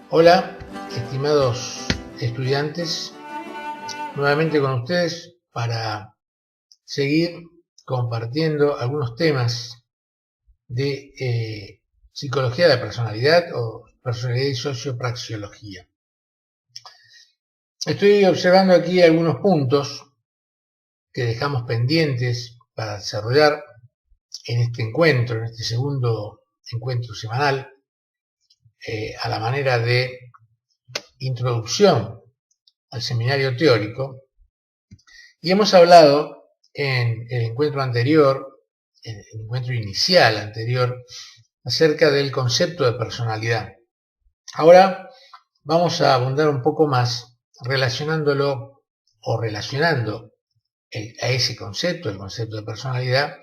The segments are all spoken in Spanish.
Hola, estimados estudiantes, nuevamente con ustedes para seguir compartiendo algunos temas de psicología de la personalidad o personalidad y sociopraxiología. Estoy observando aquí algunos puntos que dejamos pendientes para desarrollar en este encuentro, en este segundo encuentro semanal, a la manera de introducción al seminario teórico, y hemos hablado en el encuentro anterior, en el encuentro inicial anterior, acerca del concepto de personalidad. Ahora vamos a abundar un poco más relacionándolo o relacionando a ese concepto, el concepto de personalidad,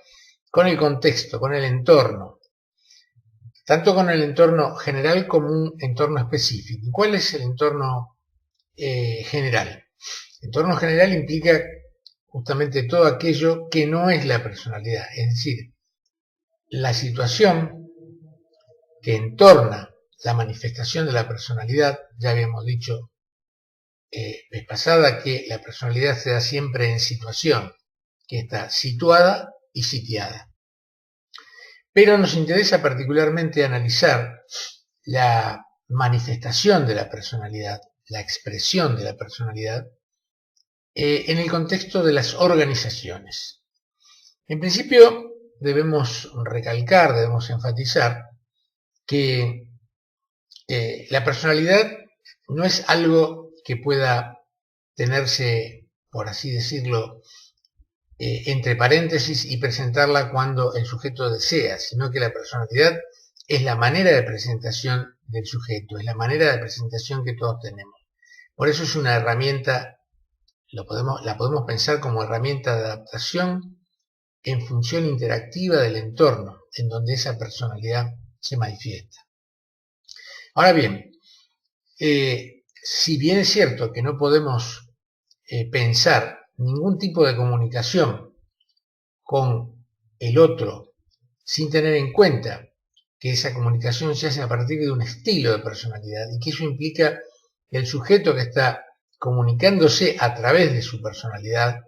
con el contexto, con el entorno, tanto con el entorno general como un entorno específico. ¿Cuál es el entorno general? El entorno general implica justamente todo aquello que no es la personalidad, es decir, la situación que entorna la manifestación de la personalidad. Ya habíamos dicho vez pasada que la personalidad se da siempre en situación, que está situada y sitiada. Pero nos interesa particularmente analizar la manifestación de la personalidad, la expresión de la personalidad, en el contexto de las organizaciones. En principio, debemos recalcar, debemos enfatizar que la personalidad no es algo que pueda tenerse, por así decirlo, entre paréntesis y presentarla cuando el sujeto desea, sino que la personalidad es la manera de presentación del sujeto, es la manera de presentación que todos tenemos. Por eso es una herramienta, la podemos pensar como herramienta de adaptación en función interactiva del entorno en donde esa personalidad se manifiesta. Ahora bien, si bien es cierto que no podemos pensar ningún tipo de comunicación con el otro sin tener en cuenta que esa comunicación se hace a partir de un estilo de personalidad y que eso implica que el sujeto que está comunicándose a través de su personalidad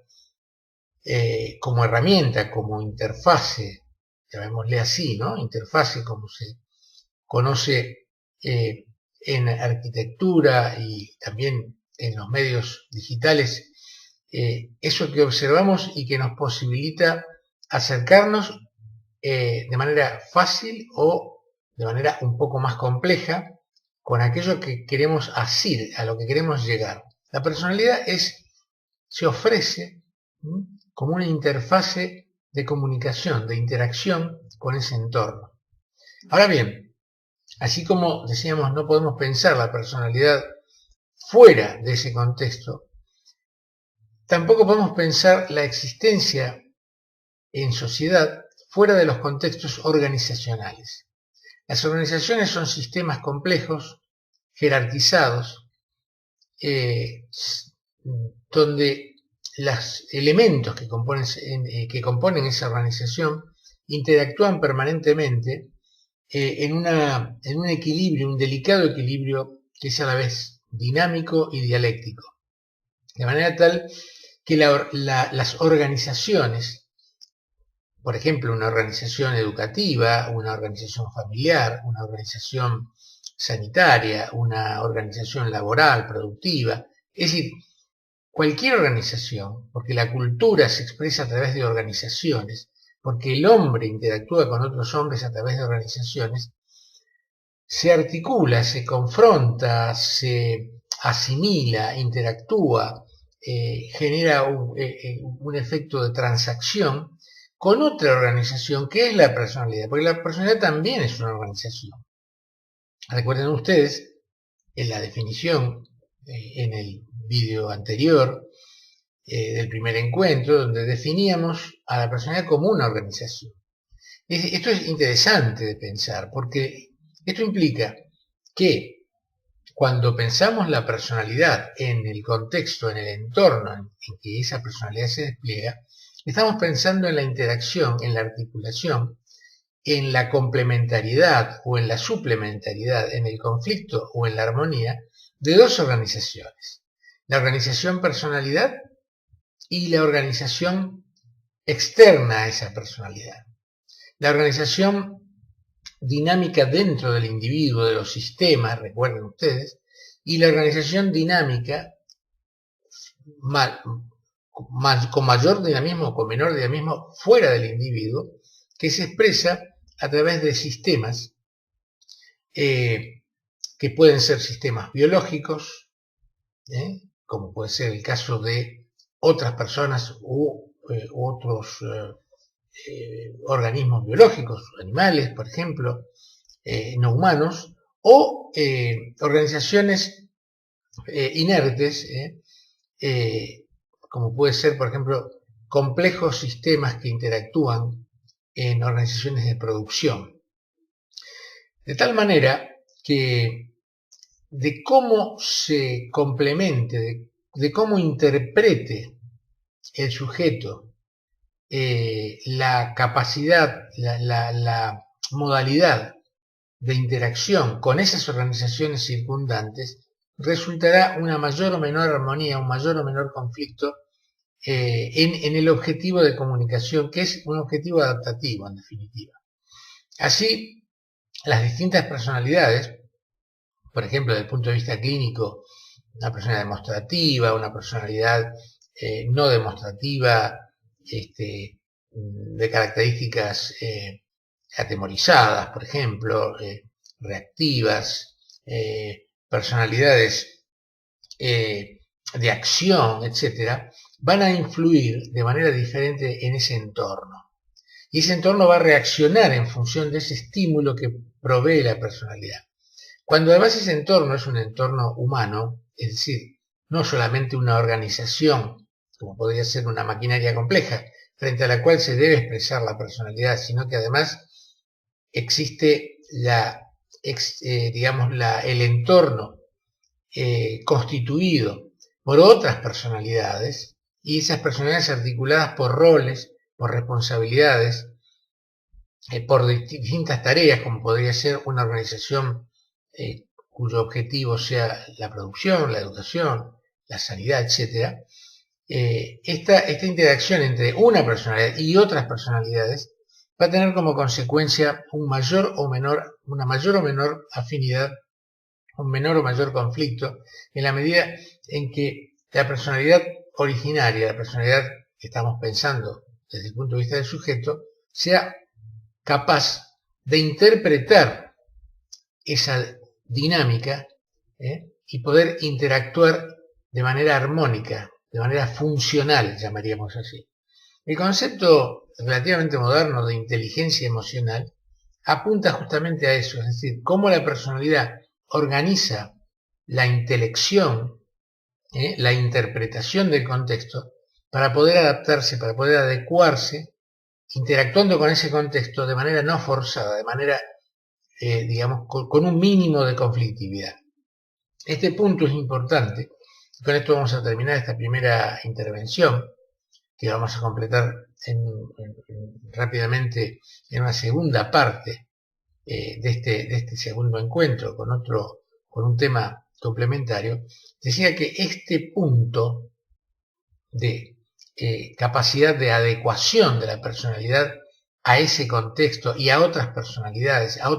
como herramienta, como interfase, llamémosle así, ¿no? Interfase, como se conoce en arquitectura y también en los medios digitales, eso que observamos y que nos posibilita acercarnos de manera fácil o de manera un poco más compleja con aquello que queremos asir, a lo que queremos llegar. La personalidad se ofrece como una interfase de comunicación, de interacción con ese entorno. Ahora bien, así como decíamos, no podemos pensar la personalidad fuera de ese contexto, tampoco podemos pensar la existencia en sociedad fuera de los contextos organizacionales. Las organizaciones son sistemas complejos, jerarquizados, donde los elementos que componen esa organización interactúan permanentemente en un equilibrio, un delicado equilibrio que es a la vez dinámico y dialéctico. De manera tal que las organizaciones, por ejemplo, una organización educativa, una organización familiar, una organización sanitaria, una organización laboral, productiva, es decir, cualquier organización, porque la cultura se expresa a través de organizaciones, porque el hombre interactúa con otros hombres a través de organizaciones, se articula, se confronta, se asimila, interactúa, genera un efecto de transacción con otra organización que es la personalidad, porque la personalidad también es una organización. Recuerden ustedes en la definición en el vídeo anterior del primer encuentro, donde definíamos a la personalidad como una organización. Esto es interesante de pensar, porque esto implica que cuando pensamos la personalidad en el contexto, en el entorno en que esa personalidad se despliega, estamos pensando en la interacción, en la articulación en la complementariedad o en la suplementariedad, en el conflicto o en la armonía de dos organizaciones: la organización personalidad y la organización externa a esa personalidad. La organización dinámica dentro del individuo, de los sistemas, recuerden ustedes, y la organización dinámica con mayor dinamismo o con menor dinamismo fuera del individuo, que se expresa a través de sistemas que pueden ser sistemas biológicos, como puede ser el caso de otras personas u otros organismos biológicos, animales, por ejemplo, no humanos, o organizaciones inertes, como puede ser, por ejemplo, complejos sistemas que interactúan en organizaciones de producción. De tal manera que de cómo se complemente, de cómo interprete el sujeto la capacidad, la modalidad de interacción con esas organizaciones circundantes, resultará una mayor o menor armonía, un mayor o menor conflicto en el objetivo de comunicación, que es un objetivo adaptativo, en definitiva. Así, las distintas personalidades, por ejemplo, desde el punto de vista clínico, una personalidad demostrativa, una personalidad no demostrativa, de características atemorizadas, por ejemplo, reactivas, personalidades de acción, etcétera, van a influir de manera diferente en ese entorno. Y ese entorno va a reaccionar en función de ese estímulo que provee la personalidad. Cuando además ese entorno es un entorno humano, es decir, no solamente una organización, como podría ser una maquinaria compleja, frente a la cual se debe expresar la personalidad, sino que además existe el entorno constituido por otras personalidades, y esas personalidades articuladas por roles, por responsabilidades, por distintas tareas, como podría ser una organización cuyo objetivo sea la producción, la educación, la sanidad, etc. Esta interacción entre una personalidad y otras personalidades va a tener como consecuencia una mayor o menor afinidad, un menor o mayor conflicto, en la medida en que la personalidad originaria, la personalidad que estamos pensando desde el punto de vista del sujeto, sea capaz de interpretar esa dinámica y poder interactuar de manera armónica, de manera funcional, llamaríamos así. El concepto relativamente moderno de inteligencia emocional apunta justamente a eso, es decir, cómo la personalidad organiza la intelección, la interpretación del contexto, para poder adaptarse, para poder adecuarse, interactuando con ese contexto de manera no forzada, de manera, con un mínimo de conflictividad. Este punto es importante. Con esto vamos a terminar esta primera intervención, que vamos a completar rápidamente en una segunda parte de este segundo encuentro con un tema complementario. Decía que este punto de capacidad de adecuación de la personalidad a ese contexto y a otras personalidades, a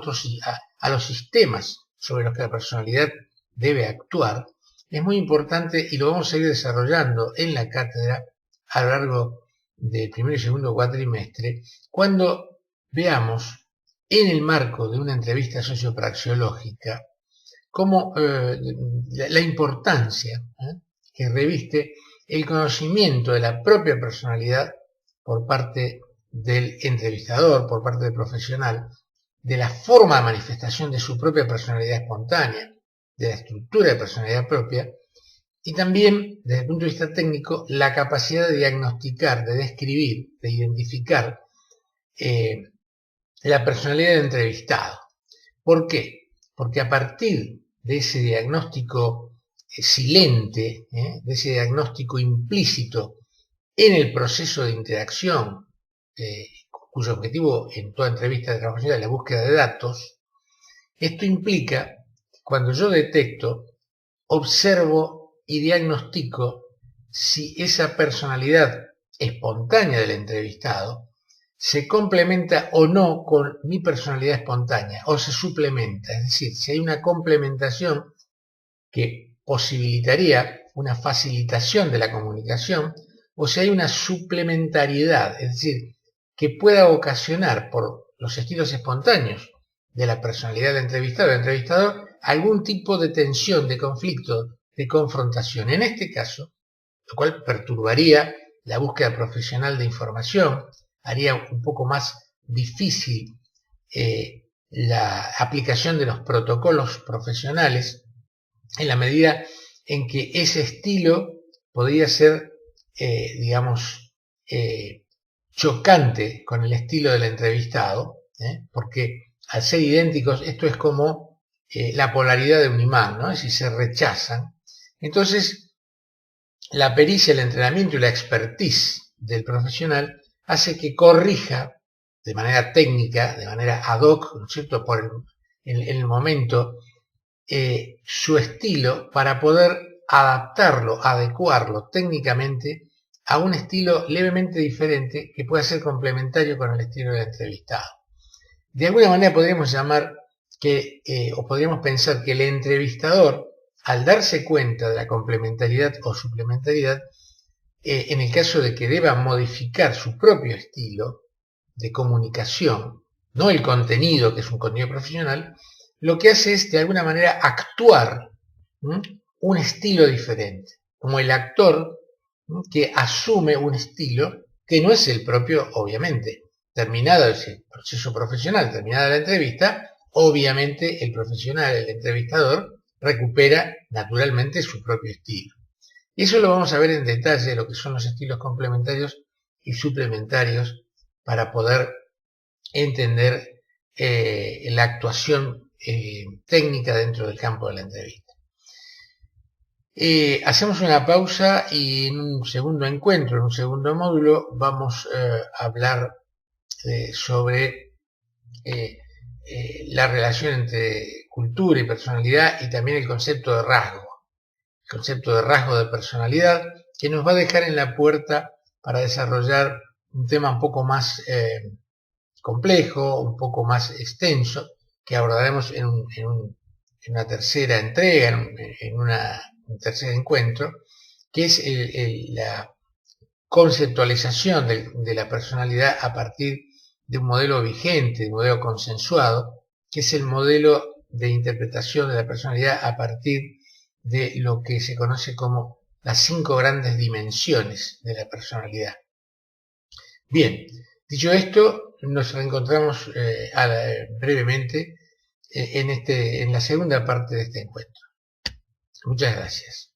los sistemas sobre los que la personalidad debe actuar, es muy importante, y lo vamos a ir desarrollando en la cátedra a lo largo del primer y segundo cuatrimestre, cuando veamos en el marco de una entrevista sociopraxiológica cómo la importancia que reviste el conocimiento de la propia personalidad por parte del entrevistador, por parte del profesional, de la forma de manifestación de su propia personalidad espontánea, de la estructura de personalidad propia, y también, desde el punto de vista técnico, la capacidad de diagnosticar, de describir, de identificar la personalidad del entrevistado. ¿Por qué? Porque a partir de ese diagnóstico silente, de ese diagnóstico implícito en el proceso de interacción cuyo objetivo en toda entrevista de trabajo es la búsqueda de datos, esto implica que cuando yo detecto, observo y diagnostico si esa personalidad espontánea del entrevistado se complementa o no con mi personalidad espontánea, o se suplementa, es decir, si hay una complementación que posibilitaría una facilitación de la comunicación, o si hay una suplementariedad, es decir, que pueda ocasionar por los estilos espontáneos de la personalidad del entrevistado o del entrevistador algún tipo de tensión, de conflicto, de confrontación. En este caso, lo cual perturbaría la búsqueda profesional de información, haría un poco más difícil la aplicación de los protocolos profesionales, en la medida en que ese estilo podría ser, chocante con el estilo del entrevistado, porque al ser idénticos, esto es como la polaridad de un imán, ¿no? Es decir, se rechazan. Entonces, la pericia, el entrenamiento y la expertise del profesional hace que corrija de manera técnica, de manera ad hoc, ¿no es cierto?, en el momento, su estilo para poder adaptarlo, adecuarlo técnicamente a un estilo levemente diferente que pueda ser complementario con el estilo del entrevistado. De alguna manera podríamos llamar que, o podríamos pensar que el entrevistador, al darse cuenta de la complementariedad o suplementariedad, en el caso de que deba modificar su propio estilo de comunicación, no el contenido, que es un contenido profesional, lo que hace es de alguna manera actuar un estilo diferente, como el actor que asume un estilo que no es el propio, obviamente. Terminado ese proceso profesional, terminada la entrevista, obviamente el profesional, el entrevistador, recupera naturalmente su propio estilo. Y eso lo vamos a ver en detalle, lo que son los estilos complementarios y suplementarios, para poder entender la actuación técnica dentro del campo de la entrevista. Hacemos una pausa y en un segundo encuentro, en un segundo módulo, vamos a hablar sobre la relación entre cultura y personalidad y también el concepto de rasgo. El concepto de rasgo de personalidad, que nos va a dejar en la puerta para desarrollar un tema un poco más complejo, un poco más extenso, que abordaremos en una tercera entrega, en un tercer encuentro, que es la conceptualización de la personalidad a partir de un modelo vigente, de un modelo consensuado, que es el modelo de interpretación de la personalidad a partir de lo que se conoce como las 5 grandes dimensiones de la personalidad. Bien, dicho esto, nos reencontramos brevemente en la segunda parte de este encuentro. Muchas gracias.